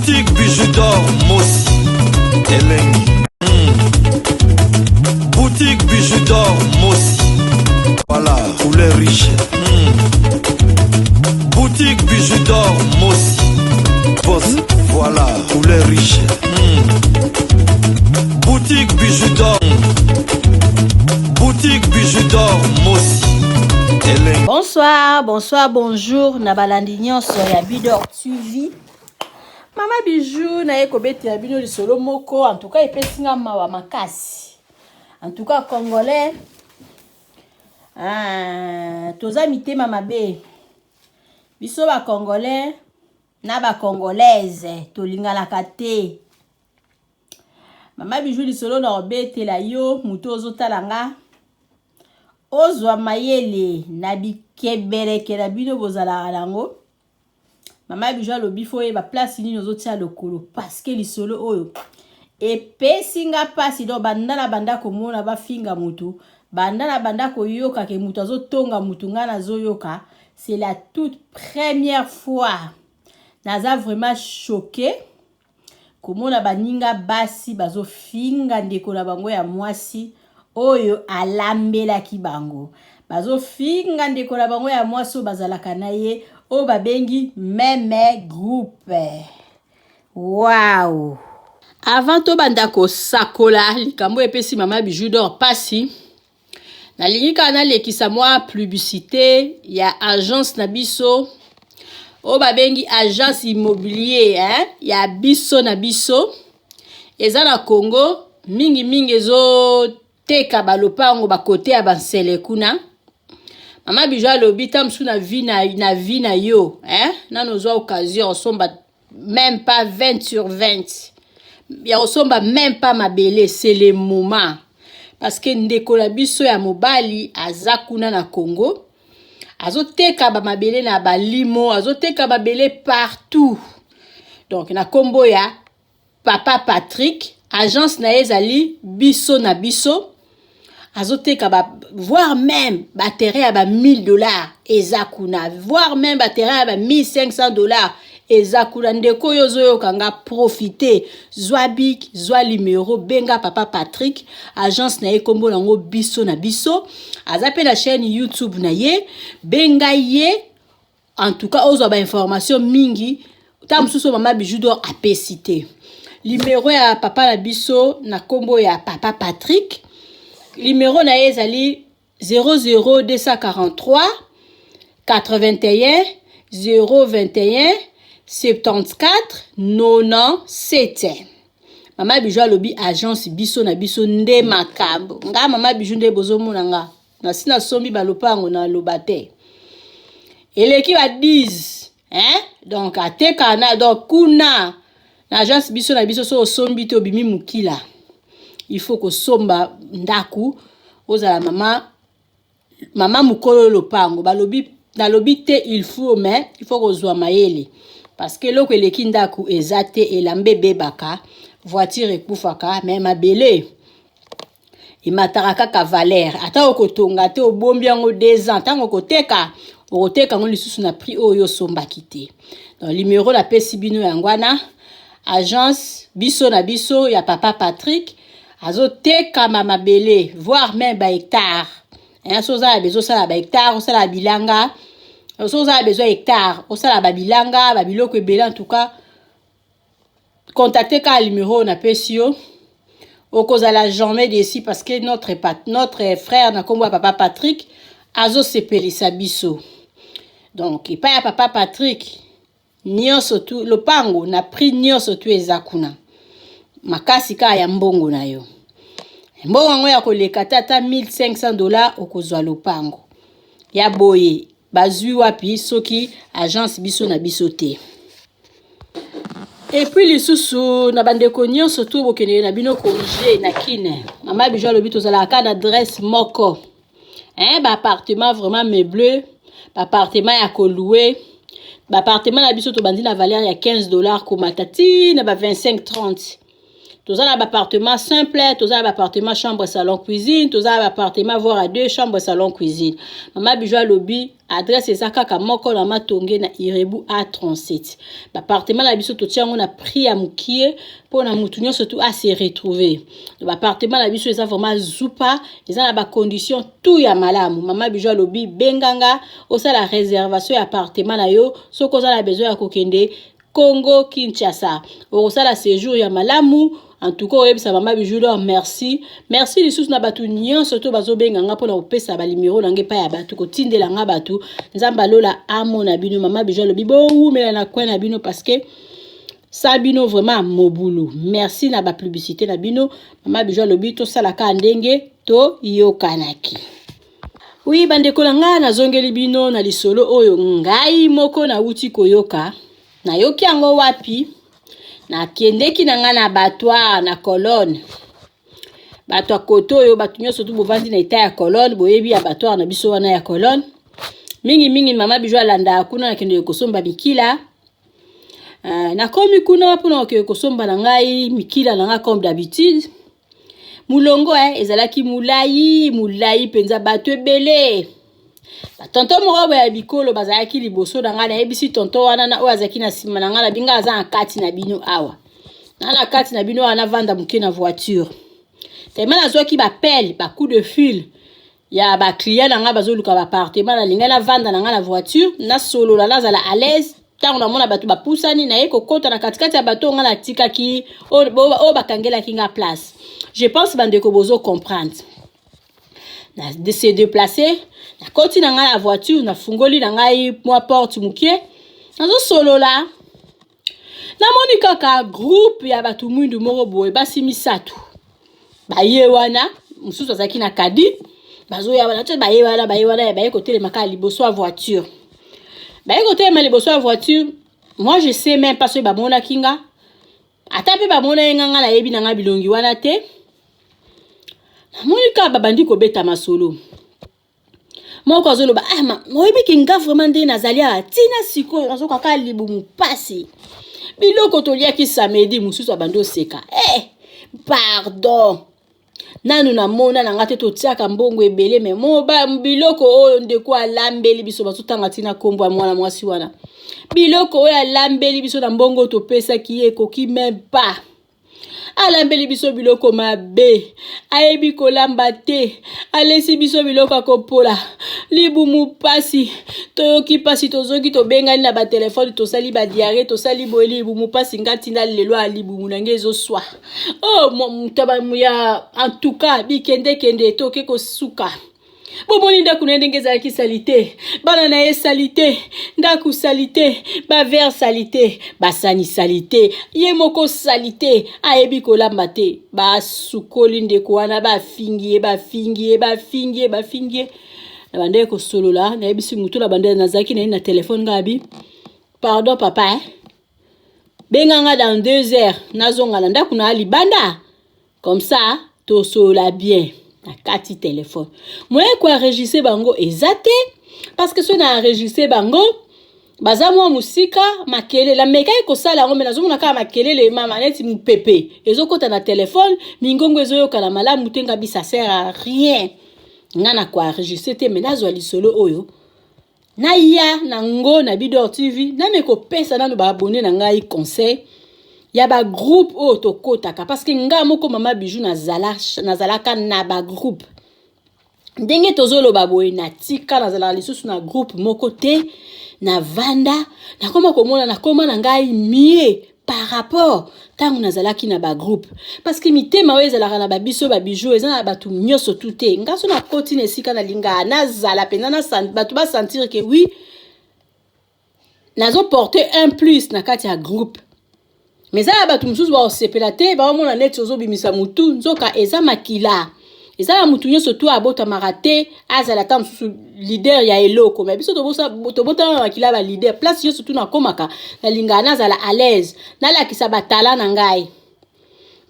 Boutique bijoux d'or Mossi Elengi. Boutique bijoux d'or Mossi. Voilà, couleur riche. Boutique bijoux d'or Mossi. Boss, voilà, couleur riche. Boutique bijoux d'or. Boutique bijoux d'or Mossi. Bonsoir, bonsoir, bonjour. Nabalandi nyonso ya Bidor TV. Mama bijou na ekobeti ya bino lisolo moko. En tout cas, epesinga mawa makasi. En tout cas, congolais. Toza mitema mabe. Biso ba congolais na ba congolaise tolingalaka te. Mama bijou lisolo na obeti la yo muto ozotalanga. Ozwa mayele na bikebereke na bino bozala alango. Mama bijou alobi fo yeba place nini ozotia lokolo parce que lisolo oyo epesinga pasi do banda na banda komona bafinga mutu banda na banda koyoka ke mutu azotonga mutu ngana zoyoka. C'est la toute première fois naza vraiment choqué komona baninga basi bazofinga ndeko na bango ya mwasi oyo alambela kibango bazofinga ndeko na bango ya mwasi bazalaka na ye o babengi meme groupe. Wow. Avant to banda ko sakola likambo epesi mama bijou d'or pasi na lingika na lekisa mwa publicité ya agence na biso o babengi agence immobilier ya biso na biso eza na Congo mingi ezo teka balopango bakote ya bansele kuna. Mama bijou alobi tamsu na vie na yo nano zwa occasion osomba même pas 20 sur 20 ya osomba même pas mabele. C'est le moment parce que ndeko la biso ya mobali azakuna na Congo azoteka ba mabele na balimo azoteka mabele partout. Donc na kombo ya Papa Patrick agence na ezali biso na biso azoteka voire même batterie à $1000 ezakuna voire même batterie à $1500 ezakuna ndeko yozo kanga profiter zwabik zwa numéro benga Papa Patrick agence na ekombo nango biso na biso azape na chaîne YouTube na ye benga ye. En tout cas ozo ba information mingi tamsuso mama bijou d'or apesité numéro ya papa na biso na kombo ya Papa Patrick. Numéro na ezali 00243 81 021 74 97. Mama bijou alobi agence biso na biso nde makambo nga mama bijou nde bozomona nga na sina sombi balopango na lobate eleki ba 10 donc ateka na donc kuna na agence biso na biso so sombi to bimi mukila il faut que somba ndaku ozala mama mukolo lopango balobi na lobite il faut mais il faut kozwa mayele parce que loko eleki ndaku ezate elambe bebaka voiture ekufaka mais mabele imataraka ka valeur ata okotonga te obombi yango 2 ans tango koteka okoteka ngo lisusu na prix oyo somba kité. Donc numéro la pesi bino yangwana agence biso na biso ya Papa Patrick azoteka mabele voire même ba hectare soza bezo sala ba hectare osala bilanga soza bezo hectare osala ba bilanga ba biloko ebele. En tout cas contactez ka numéro na pesio okozala jamais d'ici parce que notre frère na kombo Papa Patrick azo sepelisa biso. Donc et pas ya Papa Patrick nyonso tu lopango na prix nyonso tu ezakuna makasi ka ya mbongo na yo mbongo yango ya koleka tata $1500 okozwa lopango ya boye bazwi wapi soki agence biso na biso te. Et puis lisusu na bandeko nyonso tu bokene na bino congé na kine mama bijou alobi tozala ka na adresse moko ba appartement vraiment meublé ba appartement ya kolouer ba appartement na biso to bandi na valeur ya $15 ko matati na ba 25 30 toza na appartement simple, toza na appartement chambre salon cuisine, toza na appartement voire à 2 chambres salon cuisine. Mama Bijou alobi adresse ezaka ka moko na matonge na Irebu A37. Appartement na biso to tiango na prix ya mukie pour na mutu nyonso surtout à se retrouver. Appartement na biso eza vraiment zupa, eza na ba conditions tout ya malamu. Mama Bijou alobi benganga osala réservation ya appartement na yo soko za la besoin ya kokende Congo Kinshasa. Osala séjour ya malamu. En tout cas, oyebisa Mama Bijou merci. Merci lisusu na batu nyonso to bazobenganga pona opesa ba numéro nange pa ya batu ko tindela nga batu. Nzamba lola amo na bino Mama Bijou lobi bo umela na kwa na bino parce que ça bino vraiment mobulu. Merci na ba publicité na bino. Mama Bijou lobi to sala ka ndenge to yokanaki. Oui, bandeko nga nazongeli bino na lisolo oyo ngai moko na uti koyoka. Na yoki yango wapi? Na kendeki na nga na batwa na colonne. Batwa koto yo batu nyonso tu bovandi na eta ya colonne, boyebi ya batwa na biso wana ya colonne. Mingi Mama Bijou alanda kuna na kende kosomba mikila. Na komi kuna pona kosomba na ngai mikila na nga comme d'habitude. Mulongo ezalaki mulai penza batu ebele. Tonton moko ya bikolo bazalaki liboso na nga na ebisi tonton wana na oazaki na sima na nga na binga aza na kati na bino awa. Na kati na bino wana vanda muke na voiture. Tellement nazwaki ba pelle, ba coup de fil. Ya ba client na nga bazoluka ba appartement na linga na vanda na nga na voiture, na solo la nazala à l'aise. Tango na mona batu ba pusani na eko kota na katikati ya bato nga na tikaki o bakangela kinga place. Je pense bandeko bozo comprendre. De se déplacer, na koti na nga la voiture, na fungoli na ngai moi porte mukie. Nazo solo la. Na moni kaka groupe ya batu mwindu moko boye basi misatu. Baye wana, mususu azaki na kadi. Bazo ya wana, baye wana, baye kote le maka liboso ya voiture. Baye kote le liboso ya voiture, moi je sais même pas ce ba mona kinga. Ata pe ba mona nganga na yebi na nga bilongi wana te. Monika babandi ko beta masolo. Moko azolo ba moyebi kinga vraiment nde nazalia tina siko nazo kaka libu mupasi. Biloko tolia ki samedi mususu abandi oseka. Pardon. Nanu na mona na ngate to tiaka mbongo ebele me moba biloko oyo ndeko alambeli biso batutanga tina kombo ya mwana mwasi wana. Biloko oyo alambeli biso na mbongo to pesa ki ekoki même pas. Alambeli biso biloko mabe, ayebi kolamba te, alesi biso biloko akopola, libu mupasi, toyoki pasi tozoki tobengani na ba telefone tosali ba diarrhée tosali boye libu mupasi ngati na lelo alibu munange ezoswa. Oh mutaba muya en tout cas bikende toke kosuka. Bomoni ndaku ndenge ezalaki salite, bana na ye salite, ndaku salite, ba ver salite, basani salite, ye moko salite, ayebi kolamba te, ba sukoli ndeko wana bafingie. Na bande ko solola, na yebisi mutu na bande nazaki na telefone ngabi. Pardon papa, benganga dans 2 heures, nazonga na ndaku na libanda. Comme ça, to sola bien. Na kati téléphone. Moi quoi enregistrer bango ezate parce que so na enregistrer bango baza mwa musika makele la meka ko sala ngombe nazo mona ka makele le mama neti mupepe ezokota na téléphone mingongo ezoyoka na malamu tenga bisa sert à rien ngana kwa enregistrer te menazo lisolo oyo na ya na ngo na Bidor TV na meko pesa na ba abonné na ngai conseil. Ya ba groupe o to kotaka parce que nga moko Mama Bijou nazalaka na ba groupe. Ndenge tozolo baboye na tika nazala lisusu na groupe moko te na vanda na koma komona na koma na ngai mie par rapport tangu nazalaki na ba groupe parce que mitema oyo ezalaka na ba biso ba Bijou eza na batu nyonso tute ngaso na koti na sika na linga nazala pena na batu ba sentir que oui nazo porter un plus na kati ya groupe. Mais ça batu mususu ba osepela te ba mona net ozo bimisa mutu nzoka eza makila. Eza la mutu nyonso tu abota marate azala tam susu leader ya eloko mais biso to bota na makila ba leader place nyonso tu na komaka na lingana azala à l'aise na la kisa batala na ngai.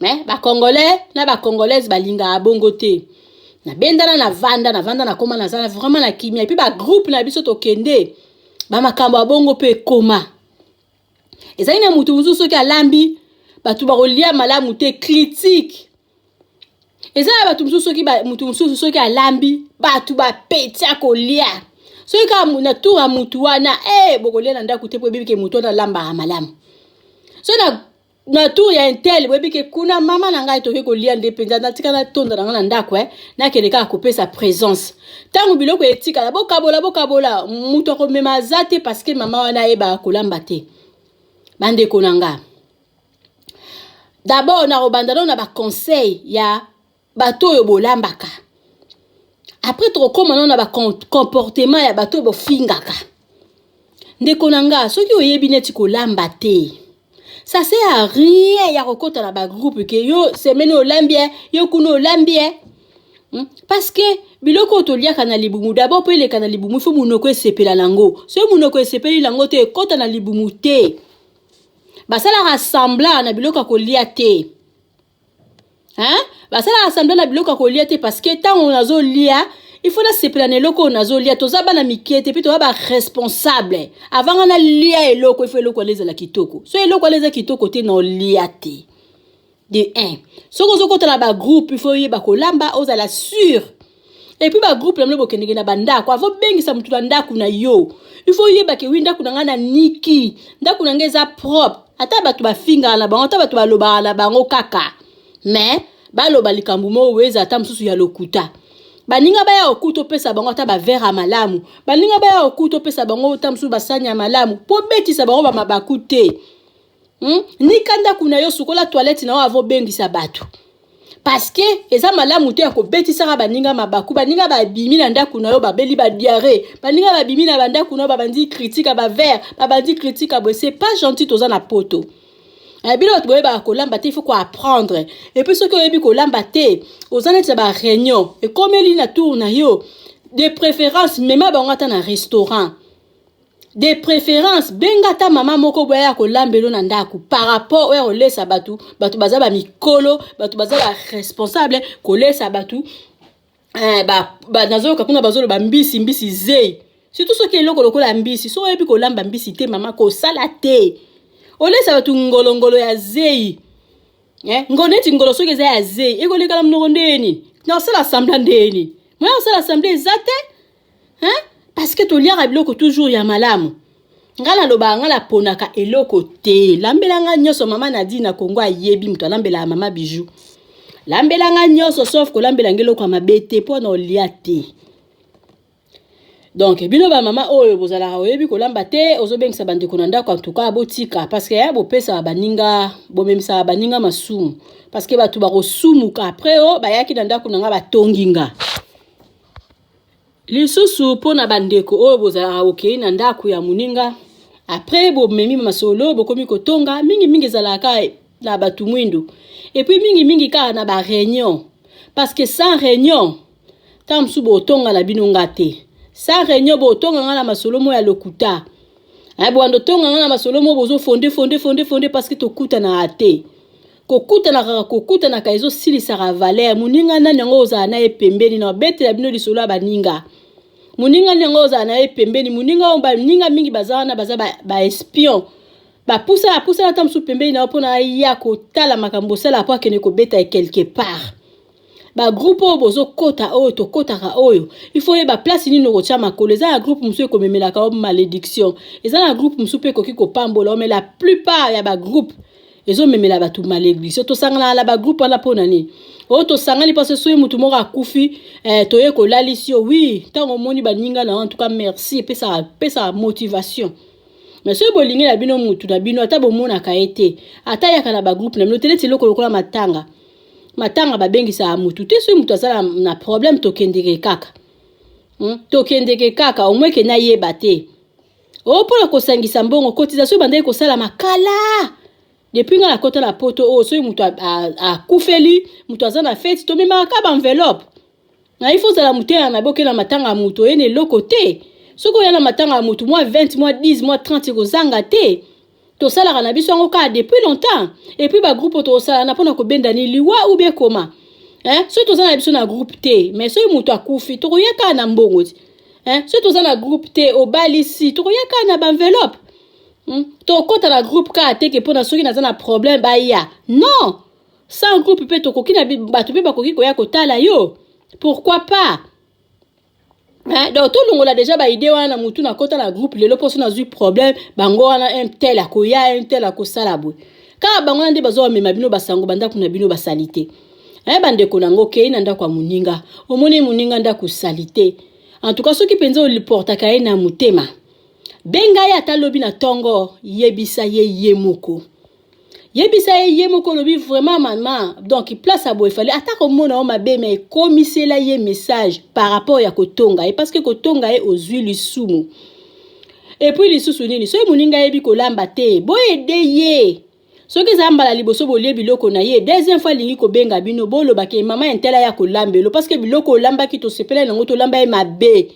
Mais ba congolais na ba congolaise ba linga abongo te. Na bendana na vanda na koma na zala vraiment na kimia et puis ba groupe na biso to kende ba makambo abongo pe koma. Eza ina mutu mususu ki alambi batu bakolia malamu te critique eza batu mususu soki alambi batu bapeti akolia soki ka na tour ya mutu wana bokolia na ndako te po ebebi ke mutu wana alambaka malamu so na tour ya intel boyebi ke kuna mama na ngai toke kolia nde mpenza natika na tonda na ngai na ndako nakende kaka kopesa présence ntango biloko etikala bokabola mutu akomema aza te parceke mama wana ayebaka kolamba te bandeko na nga d'abord nakobanda no na baconseil ya bato oyo bolambaka après tokokoma no na bacomportement ya bato oyo bofingaka ndeko na nga soki oyebi neti kolamba te ça sert à rien ya kokota na ba groupe ke yo semaine olambie yo kuno olambie parce que biloko toliaka na libumu d'abord po eleka na libumu fo munoko esepela nango so munoko esepeli lango te ekota na libumu te basala rassembla na biloko kolia te basala rassembla na biloko kolia te parce que tant on azo lia il faut na sepela na eloko nazo lia toza bana mikete puis toza ba responsable avant na lia eloko il faut eloko lezala kitoko so eloko leza kitoko te na lia te de 1 so ko zokota na ba groupe il faut yeba kolamba ozala sûr et puis ba groupe lamlo bokendeke na banda kwa vo bengisa mutu na ndaku na yo il faut yeba ke winda kuna ngana niki ndaku na ngeza propre ata batu bafinga na bango ata batu baloba na bango kaka mais baloba likambu mo weza ata msusu ya lokuta baninga baya okuto pesa bango ata ba vera malamu baninga baya okuto pesa bango ata msusu basanya malamu po betisa bango ba mabaku te nikanda kuna yo sukola toilette na avo bengisa batu parce que eza malamu te ko betisa baninga mabaku baninga babimi na ndaku na yo babeli ba diarrhée baninga babimi na banda kuna babandi critique ba ver babandi critique bo c'est pas gentil toza na poto bilo to boyeba kolamba te il faut quoi apprendre et puis ce que yebi kolamba te ozana te ba réunion et comme eli na tour na yo de préférence même ba ngata na restaurant de préférence bengata mama moko boya kolambelo na ndaku par rapport au lesa batu baza ba mikolo batu baza ba responsable kolesa batu ba nazo kapuna bazolo ba mbisi zei surtout ce qui est loko la mbisi so yebi kolamba mbisi te mama ko sala te olesa batu ngolongolo ya zei ngoneti ngolo soki za ya zei ekoleka la mnoko ndeni na sala assembler ndeni moi sala assembler zate parce que toliaka biloko toujours ya malamu ngala loba ngala ponaka eloko te lambelanga nyoso mama Nadine na Kongo ayebi mutu lambela mama Bijou lambelanga nyoso sauf ko lambela ngelo kwa mabete pona olia te donc bino ba mama oyo bozala oyebi ko lamba te ozobengisa bande konanda kwa tuka botika parce que ya bopesa baninga bomemisa baninga masumu parce que batu bako sumuka après bayaki nanda kunanga batonginga lisusu pona bandeko oyo bozala okei na ndaku ya muninga après bo memi masolo bokomi kotonga mingi zalaka na batu mwindu et puis mingi ka na ba réunion parce que sans réunion tam su bo tonga na binonga te sans réunion bo tonga na masolo mo ya lokuta bo ando tonga na masolo mo bozo fonder parce que to kuta na ate kokuta na kaizo silisa ka valeur muninga na nyango za na epembeni na bete ya bino lisolo ya baninga muninga nyango za na epembeni muninga ninga mingi bazana ba espion ba poussa na tamsu pembeni na pona ya ko tala makambo sala pa kene ko beta quelque part ba groupe bozo kota oyo to kota ka oyo il faut y ba place ni no kocha makolo za groupe musu ko memela ka malédiction eza na groupe musu pe ko kiko pambola mais la plupart ya ba groupe ezo memela batu malédiction to sangala la ba groupe ala pona ni to sangali parce que soye mutu moko akufi to ye ko lalisio oui tango moni baninga na en tout cas merci pesa motivation mais soye bolingi na bino mutu na bino ata bomona ka ete ata ya kana ba groupe na bino tele tilo ko matanga babengisa mutu te soye mutu asala na problème to kendeke kaka au moins ke na yeba te pona ko sangisa mbongo cotisation bandai ko sala makala depuis nga la kota la poto soy mutu a kufeli mutu azana fête to mema ka ba enveloppe na il faut la mutu na boke na matanga mutu ene loko te soko yana matanga mutu moi 20 moi 10 moi 30 ko zanga te to sala na biso ngo ka depuis longtemps et puis ba groupe to sala na pona ko benda ni liwa ou bien comment so to zana biso na groupe te mais soy mutu a kufi to yaka na mbongo so to zana groupe te o balisi to yaka na ba enveloppe To kota na groupe ka ateke pona soki naza na problème ba ya. Non. Sans groupe peut to kokina batu pe ba koki koya kotala yo. Pourquoi pas? Hein, donc tout le monde a déjà ba idée wana mutu na kota na groupe lelo poso na zui problème bango wana un tel akoya un tel akosala boy. Ka bango na nde bazo mema bino basango banda kuna bino basalite. Bande konango ke ina nda kwa muninga. Omoni muninga nda ku salite. En tout cas ceux qui penza o liporta ka na mutema. Benga ya talobi na tongo yebisa ye moko. Yebisa ye moko lobi vraiment maman. Donc il place à boy fallait attaque mona o mabe mais commisser la ye message par rapport ya kotonga et parce que kotonga est aux huiles sumu. Et puis les sous nini so muninga yebi kolamba te boy ye. So que zamba la liboso bo lebi loko na ye deuxième fois lingi ko benga bino bolo ba ke maman entela ya kolambelo parce que biloko lamba ki to sepela nango to lamba e mabe.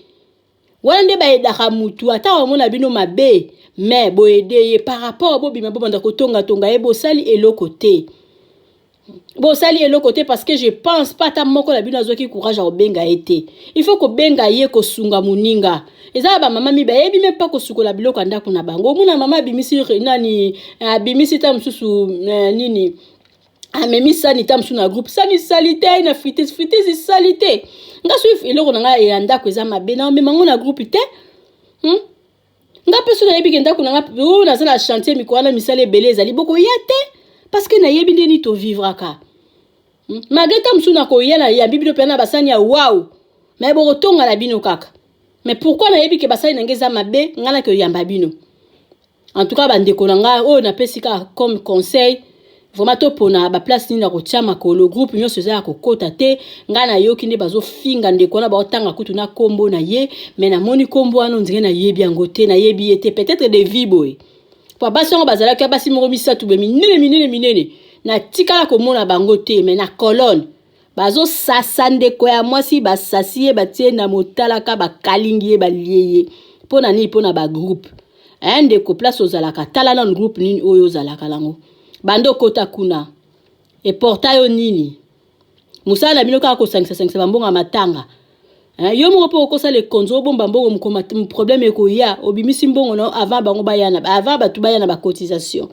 Wande ba edaka mutu ata omona bino mabe mais bo aider par rapport bo bima bo banda kotonga tonga e bo sali eloko te. Bo sali eloko te parce que je pense pas ta moko la bino azoki courage a benga été. Il faut ko benga ye ko sunga muninga. Eza ba mama mi ba yebi même pas ko sukola biloko ndako na bango. Muna mama bimisi nani bimisi ta msusu nini. Amemi sani ta msusu na groupe sani salité na frites salité. Nga suif eloko nga e ndako eza mabe na me mango na groupe te. Nga peso na yebi ndako nga na za na chantier mikwana misale beleza liboko yete parce que na yebi ndeni to vivre ka. Mageta msusu na ko yela ya bibilo pena basani ya wow. Mais bo tonga la bino kaka. Mais pourquoi na yebi ke basali na ngeza mabe ngana ke yamba bino. En tout cas bande konanga o na pesika comme conseil vraiment to pona ba place ni na ko tia makolo groupe nyo seza ko kota te ngana yoki nde bazo finga ndeko na ba otanga kutu na kombo na ye mais na moni kombo ano ndenge na yebi yango te na yebi ete peut-être des viboy po basongo bazala ka basi mo misatu be minene na tikala ko mona bango te mais na colonne bazo sasande ko ya mwasi basasiye batie na motala ka bakalingi ba lieye pona ni pona ba groupe ende ko place ozalaka tala na groupe nini oyo ozalaka lango bando kota kuna e portayo nini musala bino ka ko sangisa bambonga matanga yo mo po ko sale konzo bomba mbongo mukoma problème eko ya obimisi mbongo no avant bango bayana avant batu bayana ba cotisation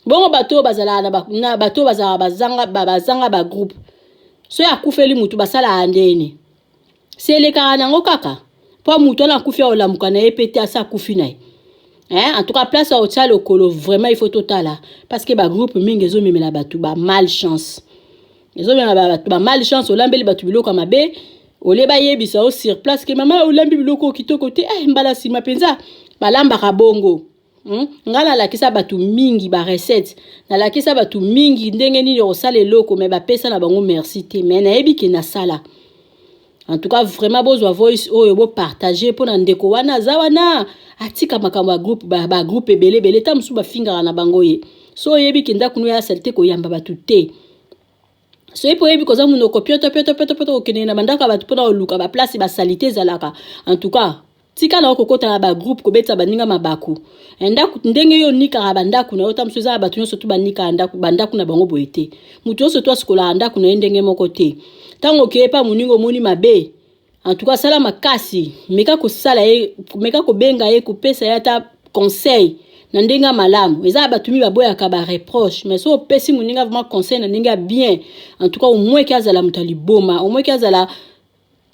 bongo bato bazala na bato bazala bazanga ba groupe so ya kufeli mutu basala andeni sele kana ngo kaka po mutu na kufia olamuka na epete asa kufi nae. En tout cas place au tchalo kolo vraiment il faut total parce que ba groupe mingi zo memela batu ba malchance. Ezo memela batu ba malchance olambeli batu biloko mabe ole ba yebisa au sur place que maman olambi biloko kitoko te mbala sima penza balamba ka bongo. Ngala la kisa batu mingi ba recette na la kisa batu mingi ndenge nini osala loko mais ba pesa na bango merci te mais na yebi ke na sala. En tout cas vraiment besoin voice oyo bo partager pour na ndeko wana zawana atika makamba groupe ba groupe belé ta msu ba finga na bango ye so yebi kinda kunu ya salte ko yamba batu te so yepo yebi ko za muno ko pioto okene na bandaka batu pona oluka ba place ba salite zalaka. En tout cas tika na okokota na ba groupe ko beta baninga mabaku ndaku ndenge yo nika bandaku na ota msu za batu nyo sotu banika bandaku na bango boete mutu so to sikola ndaku na ndenge moko te tango kepa muningo moni mabe. En tout cas sala makasi meka ko sala meka ko benga ye ko pesa ya ta conseil na ndenga malamu eza batumi baboya ka ba reproche mais so pesi muninga vraiment conseil na ndenga bien. En tout cas au moins kazala mutali boma au moins kazala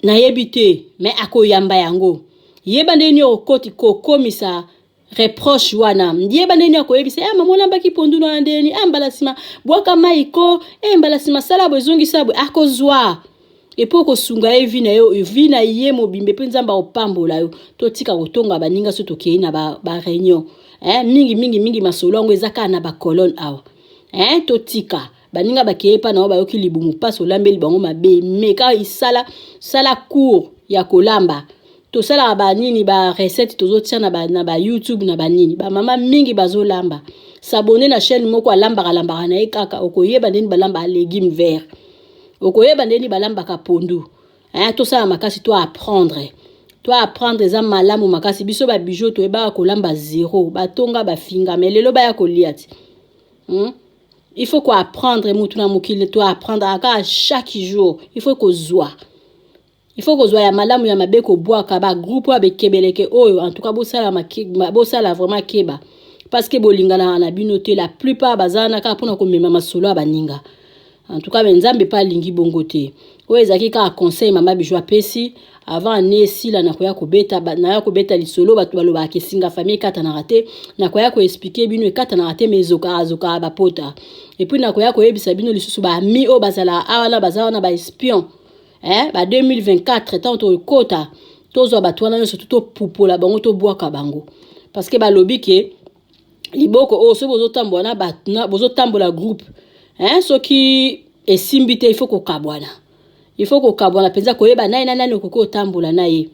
na yebite mais akoyamba yango yeba ndeni okoti ko komisa reproche wana yeba ndeni akoyebisa mama olamba ki pondu na ndeni mbala sima bwaka maiko mbala sima sala bozongi sabo akozwa et pour ko sunga evina yo evina ye mobimbe penzamba opambola yo to tika kotonga baninga so tokei na ba réunion mingi masolongo ezaka na ba colonne awa to tika baninga bakepa na ba yoki libumu paso lambeli bango mabe meka isala sala cours ya kolamba to sala ba nini ba recette tozo tia na ba YouTube na ba nini ba mama mingi bazolamba s'abonner na chaîne moko alamba na ekaka okoyeba ndeni balamba légumes verts okoyeba ndeni balamba ka pondu to sala makasi to apprendre za malamu makasi biso ba bijoux to eba kolamba zéro batonga ba finga mais lelo ba ya koliati il faut quoi apprendre mutu na mokili to apprendre aka chaque jour il faut ko zwa il faut que ya malamu ya mabe ko boaka ba groupe abe kebeleke oyo en tout cas bosala vraiment keba parce que bolingana na binote la plupart bazana ka pona ko mema masolo abaninga en tout cas benzambe pa lingi bongo te oyo ezaki ka conseil mama Bijou apesi avant nesi la nakoya ko beta lisolo batu baloba kesinga famille kata na raté nakoya ko expliquer bino e kata na raté mezoka azoka ba pota et puis nakoya ko yebisa bino lisusu ba mi o bazala awala bazana ba espion ba 2024 tant to kota tozo batwana nyonso tout popola bango to boaka bango parce que ba lobi ke liboko o so bozo tambola batna bozo tambola groupe soki esimbite il faut ko kabwana penza ko yeba nani okoko tambola na ye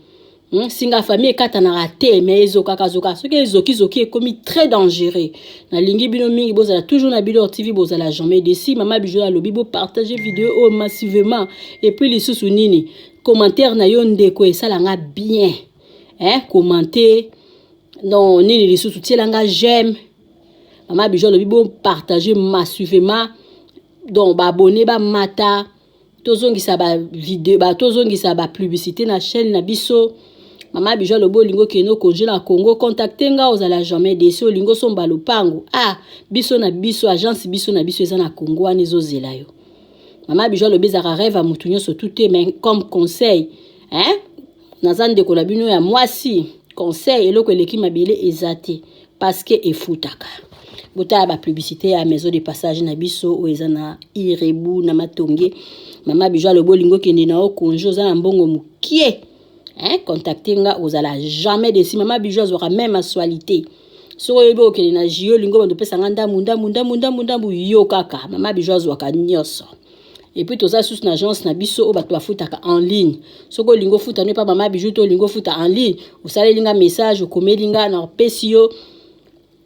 singa famille kata na raté mais ezoka kazoka soki ezoki ekomi très dangereux na lingi bino mingi bozala toujours na Bidor TV bozala jamais desi mama Bijou la lobi bo partager vidéo massivement et puis les sous nini commentaire na yo ndeko esala nga bien commenter non nini les sous tielanga j'aime mama Bijou lobi bo partager massivement donc ba abonné ba mata tozongisa ba vidéo ba tozongisa ba publicité na chaîne na biso mama Bijou lobo lingo keno congé na Congo contacter nga ozala jamais desi lingo somba lopango biso na biso agence biso na biso eza na Congo anezo zela yo mama Bijou lobi za rêve mutu nyonso tout mais comme conseil nazande ko la bino ya mwasi conseil eloko eleki mabele ezate parce que efutaka bota ba publicité ya maison de passage na biso o eza na Irebu na Matonge mama Bijou le bolingo kende na o konjo za na mbongo mukie contacter nga ozala jamais desi mama Bijou azora même actualité so yebo kende na jio lingo bando pesa nganda munda yo kaka mama Bijou azwaka nyoso et puis toza sous na agence na biso o bato bafutaka en ligne soko lingo futa ne pa mama Bijou to lingo futa en ligne usale linga message okomelinga na pesio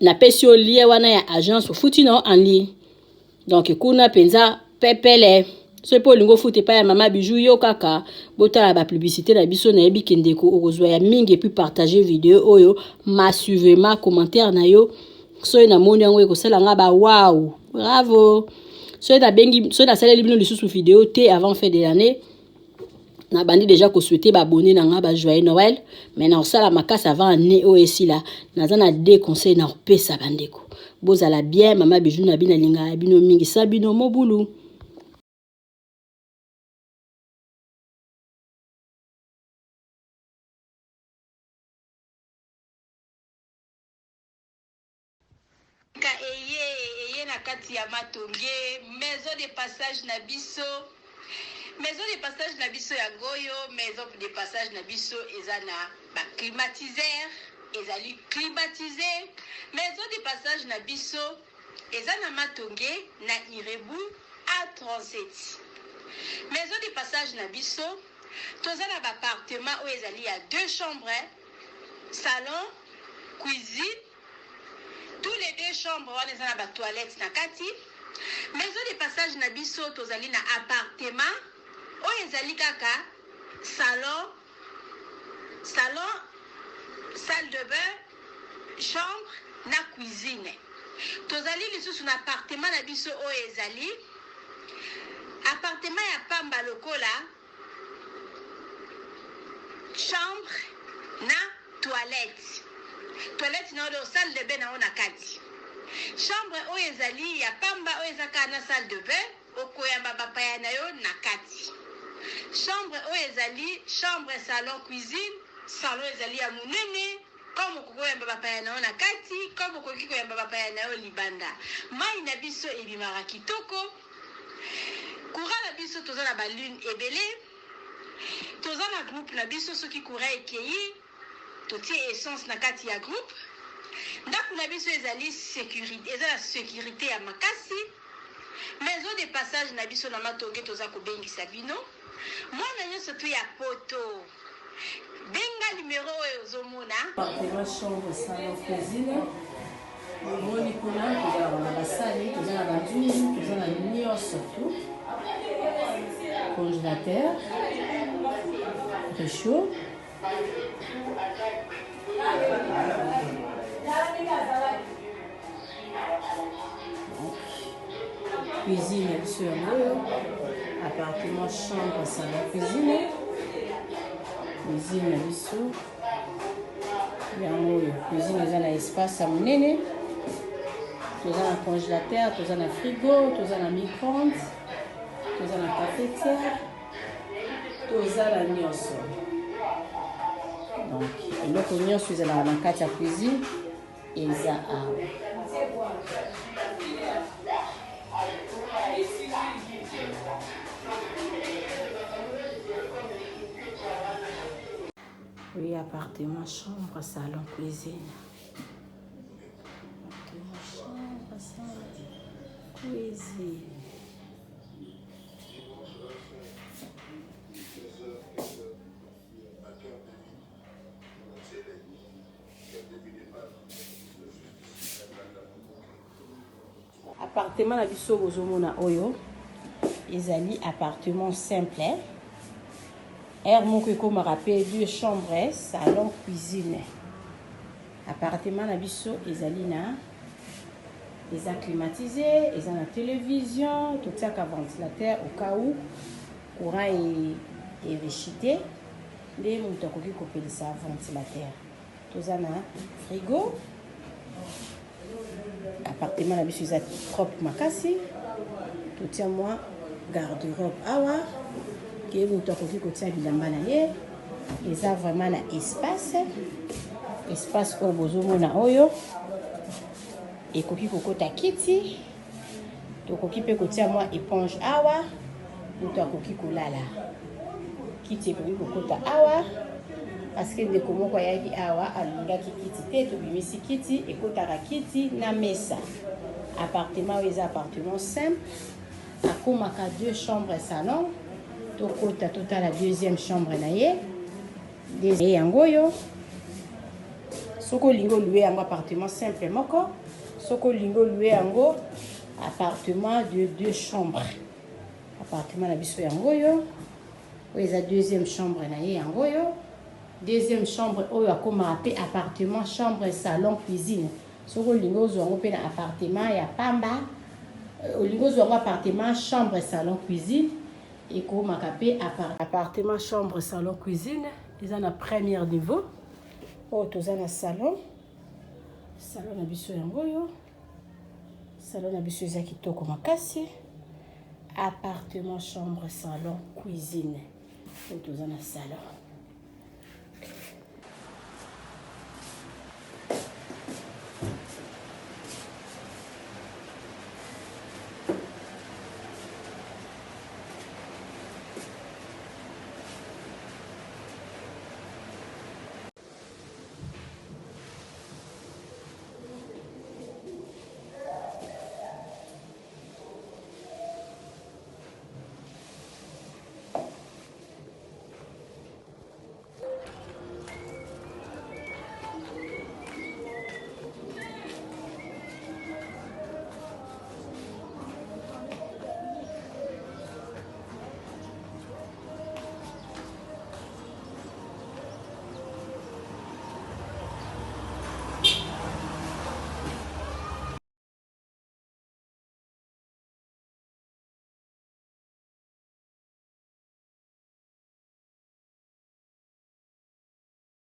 na pesio lié wana ya agence futi na en ligne donc kuna penza pepele so po lingo futi pa ya mama Bijou yo kaka botala ba publicité na biso na yebi kendeko okozwa ya mingi et puis partager vidéo oyo massivement commentaire na yo so na moni yango ekosala nga ba wow bravo so na saleli bino lisusu vidéo te avant fin de l'année na bandi déjà ko souhaiter ba abonné na nga ba joyeux Noël mais na osala makasa avant année oesi la nazana des conseils na pesa bandeko bozala bien mama Bijou na bina linga bino mingi sabino mobulu eye na kati ya Matonge maison de passage na biso ya goyo maison de passage na biso eza na ba climatiseur ezali climatisé maison de passage na biso eza na Matonge na Irebu A37 maison de passage na biso toza na ba appartement oyo ezali ya 2 chambres salon cuisine tous les 2 chambres wana eza na ba toilettes na kati maison de passage na biso tozali na appartement oyo ezali kaka salon salle de bain chambre na cuisine tozali lisusu na appartement na biso oyo ezali appartement ya pamba lokola chambre na toilette na oyo salle de bain na ona kati chambre oyo ezali ya pamba oyo ezaka na salle de bain okoyamba bapaya na yo na kati chambre oyo ezali chambre salon cuisine salon ezali ya munene comme okoyamba bapaya na yo na kati comme okoki koyamba bapaya na yo libanda mai na biso ebimaka kitoko courant na biso toza na balune ebele toza na groupe na biso soki courant ekei totie essence na kati ya groupe ndako na biso ezali sécurité eza na sécurité ya makasi maison de passage na biso na Matonge toza kobengisa bino mwana nyonso to ya poto benga numéro oyo ozomona appartement chambre salon cuisine omoni kuna toza na basali toza na banduni toza na nyonso tu congélateur réchaud cuisine sur l'eau, appartement, chambre, salon, cuisine. cuisine na biso yango oyo cuisine eza na espace ya monene toza na congélateur toza na frigo toza na micro-ondes toza na cafetière toza na nyonso donc eloko nyonso ezalaka na kati ya cuisine eza awa. Oui, appartement, chambre, salon, cuisine. Appartement, chambre, salon, cuisine. Appartement na biso bozomona oyo ezali appartement simple. Air moko ekomaka mpe 2 chambres, salon, cuisine. Appartement na biso ezali na eza climatisé, eza na télévision, totiaka ventilateur au cas où courant est rejeté. Nde moto akoki kopelisa ventilateur. Toza na frigo. Appartement na biso eza propre makasi. Totia mwa garde-robe awa. Que moto akoki kotia bilamba na ye eza vraiment na espace oyo bozomona oyo ekoki kokota kiti tokoki mpe kotia mwa éponge awa moto akoki kolala kiti ekoki kokota awa parce que ndeko moko ayaki awa alingaki kiti te tobimisi kiti ekotaka kiti na mesa. Appartement oyo eza appartement simple akomaka 2 chambres salon tokota totala deuxième chambre na ye yango oyo soko olingi oluwe yango appartement simple moko soko olingi oluwe yango appartement de 2 chambres appartement na biso yango oyo eza deuxième chambre na ye yango oyo deuxième chambre oyo akomaka mpe appartement chambre salon cuisine soko olingi ozwa yango mpe na appartement ya pamba olingi ozwa yango appartement chambre salon cuisine et comme appartement chambre salon cuisine ils ont un premier niveau oh tous un salon na biso yango yo salon na biso za kitoko makasi appartement chambre salon cuisine oh tous un salon